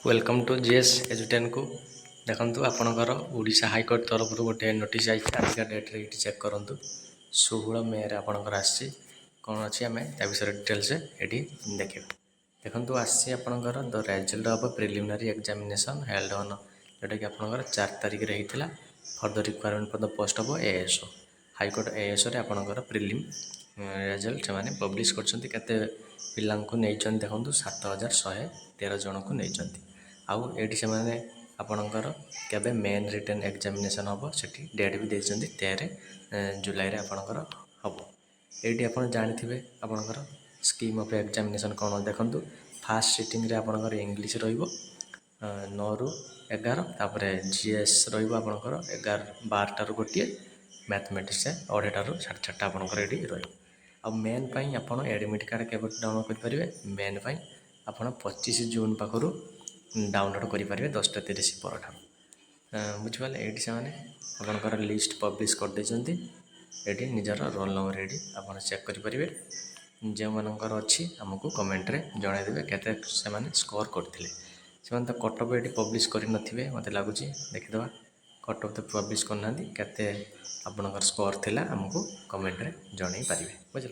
Welcome to GS एजुटेन को देखु आपणकर ओडिशा हाईकोर्ट तरफ गोटे नोटिस आई आजिका डेट्रे ये चेक करूँ 16 मे आपणकर आसी कौन अच्छी आम त्या विषय डिटेल्स ये देखा देखो आसी आपणकर the result of preliminary examination held on जोटा कि आपणकर 4 तारिख होता for the requirement for the post of ASO high court ASO रे आपणकर प्रिलिम रेजल्ट से पब्लिश करते पिला देखो 7113 जन को नहीं आउ ये से आपणकर केबे मेन रिटन एग्जामिनेशन हम से डेट भी देते 13 जुलाई रे आपणकर हम ये आप जानी आपणकर स्कीम ऑफ एग्जामिनेशन कौन देखो फास्ट सिटिंग रे आपणकर इंग्लिश रहिबो 9 ରୁ 11 तापर जीएस रहा 11 12 गोटे मैथमेटिक्स 2:30 ରୁ 4:30 आपणकर ये रहा मेन पाई आप एडमिट कार्ड के डाउनलोड करेंगे मेन पाई आप 25 जून पाखर डाउनलोड करेंगे 10:30 पर बुझिपारे ये से आपणकर लिस्ट पब्लिश करदे ये निजर रोल नंबर ये आप चेक करेंगे जो मानकर अच्छी आमको कमेंट रे जनईदेवे केते से स्कोर करते तो कटअप ये पब्लिश करे मत लगुच देखीदे कटअप तो पब्लिश करना केते आपणकर स्कोर थिला आमको कमेंट रे जन पारे बुझे।